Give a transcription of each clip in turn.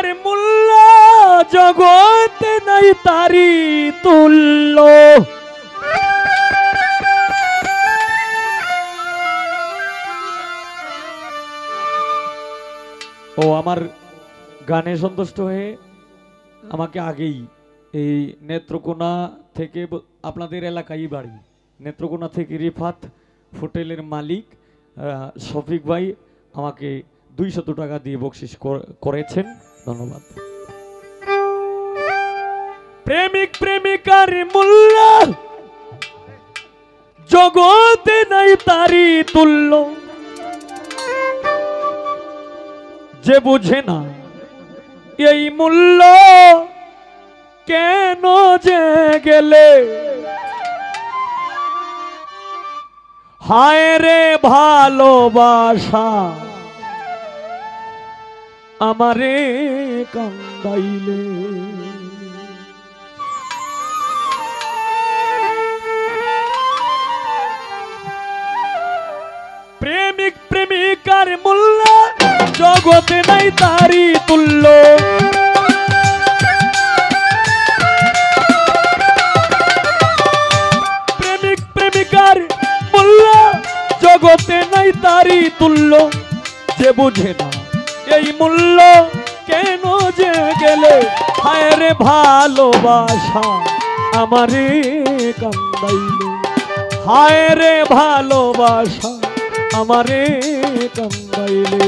প্রেমিকার মূল্য জগতে নাই তারি তুল্য। ও আমার গানে সন্তুষ্ট হয়ে আমাকে আগেই এই নেত্রকোনা থেকে, আপনাদের এলাকায় বাড়ি, নেত্রকোনা থেকে রিফাত হোটেলের মালিক শফিক ভাই আমাকে 200 টাকা দিয়ে বকশিশ করেছেন, ধন্যবাদ। প্রেমিক প্রেমিকার মূল্য জগতে নাই তারি তুল্য। যে বুঝে না এই মূল্য কেন যে গেলে, হায় রে ভালোবাসা আমারে কান্দাইলে। প্রেমিক প্রেমিকার মূল্য জগতে নাই তারি তুল্য। প্রেমিক প্রেমিকার মূল্য জগতে নাই তারি তুল্য। যে বুঝে না এই মূল্য কেন যে গেলে, হায় রে ভালোবাসা আমারে কান্দাইলে। হায় রে ভালোবাসা আমারে কান্দাইলে।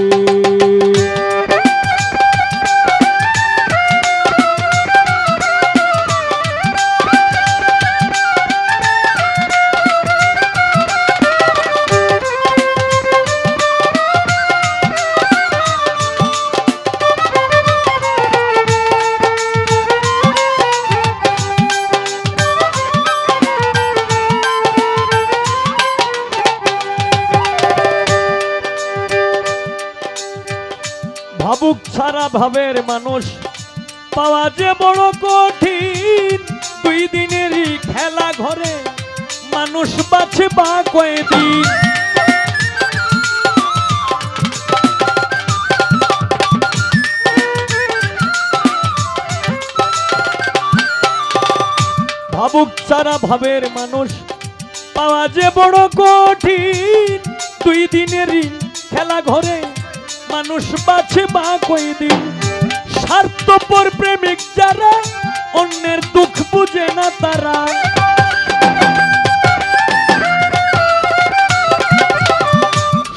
ভাবুক ছাড়া ভাবের মানুষ পাওয়া যে বড় কঠিন। 2 দিনেরই খেলা ঘরে মানুষ বাঁচে বা কয়দিন। ভাবুক ছাড়া ভাবের মানুষ পাওয়া যে বড় কঠিন। 2 দিনেরই খেলা ঘরে মানুষ বাঁচে বা কয়দিন। স্বার্থপর প্রেমিক যারা অন্যের দুঃখ বুঝে না তারা।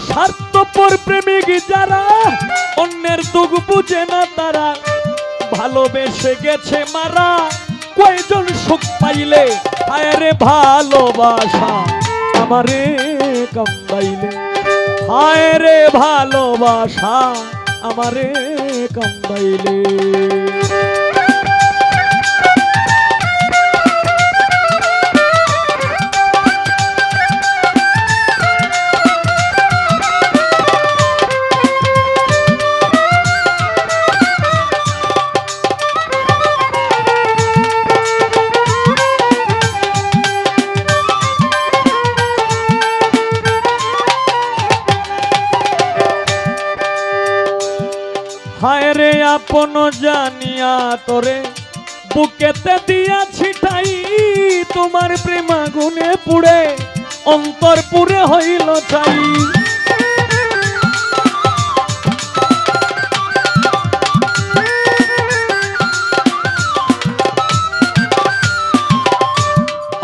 স্বার্থপর প্রেমিক যারা অন্যের দুঃখ বুঝে না তারা। ভালোবেসে গেছে মারা কয়জন সুখ পাইলে, হায় রে ভালোবাসা আমারে কান্দাইলে। হায় রে ভালোবাসা আমারে কান্দাইলে। হায় রে আপন জানিয়া তোরে বুকেতে দিয়া ছিটাই। তোমার প্রেমাগুনে পুড়ে অন্তর পুরে হইল চাই।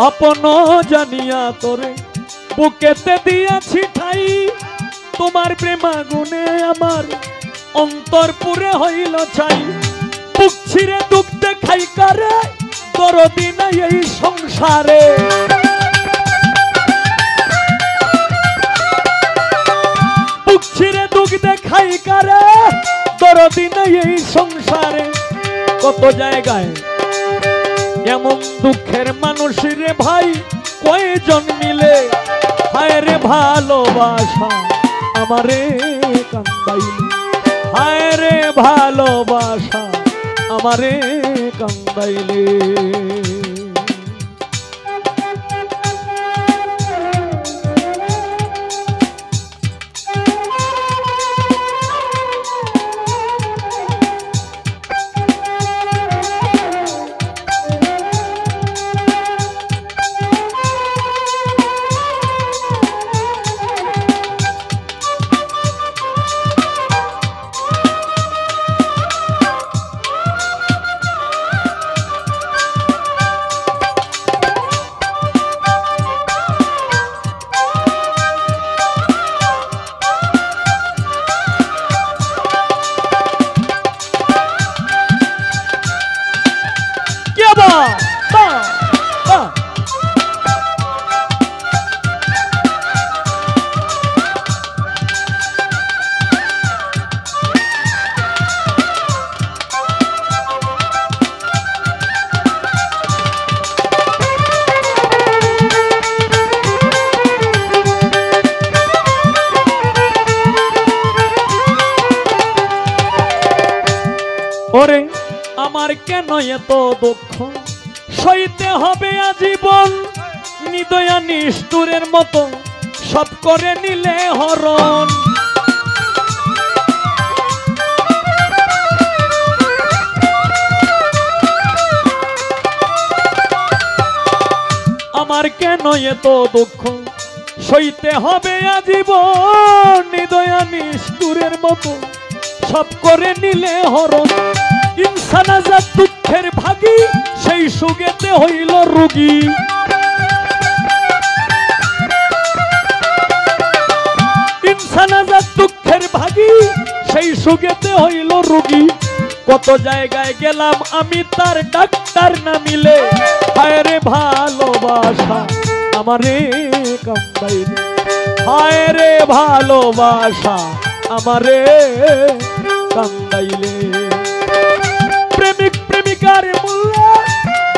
আপন জানিয়া তোরে বুকেতে দিয়া ছিটাই। তোমার প্রেমাগুনে আমার অন্তর পুরে হইল চাই। বুক ছিঁড়ে দুঃখ দেখাই কারে দরদি নাই এই সংসারে। বুক ছিঁড়ে দুঃখ দেখাই কারে দরদি নাই এই সংসারে। কত জায়গায় এমন দুঃখের মানুষ রে ভাই কয়জন মিলে, হায় রে ভালোবাসা আমারে কান্দাইলে। হায় রে ভালোবাসা আমারে কান্দাইলে। ওরে আমার কেন এত দুঃখ সইতে হবে আজীবন, নিদয়া নিষ্ঠুরের মতো সব করে নিলে হরণ। আমার কেন এত দুঃখ সইতে হবে আজীবন, নিদয়া নিষ্ঠুরের মতো সব করে নিলে হরণ। ইনসান আজাদ দুঃখের ভাগী, সেই সুগেতে হইল রোগী। ইনসান আজাদ দুঃখের ভাগী, সেই সুগেতে হইল রোগী। কত জায়গায় গেলাম আমি তার ডাক্তার না মিলে, হায় রে ভালোবাসা আমারে কান্দাইলে, হায় রে ভালোবাসা আমারে কান্দাইলে। প্রেমিক প্রেমিকার মূল্য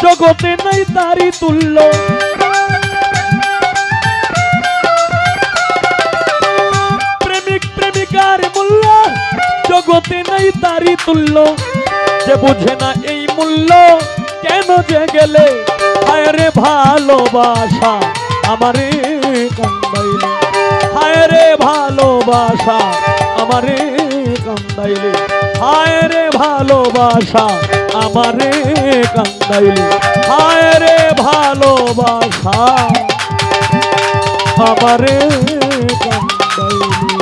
জগতে নাই তারি তুল্য, প্রেমিক প্রেমিকার মূল্য জগতে নাই তারি তুল্য। যে বুঝে না এই মূল্য কেন যে গেলে, হায় রে ভালোবাসা আমারে কান্দাইলে, হায় রে ভালোবাসা আমারে কান্দাইলে, হায় রে ভালোবাসা আমারে কান্দাইলে, হায় রে ভালোবাসা আমারে কান্দাইলে।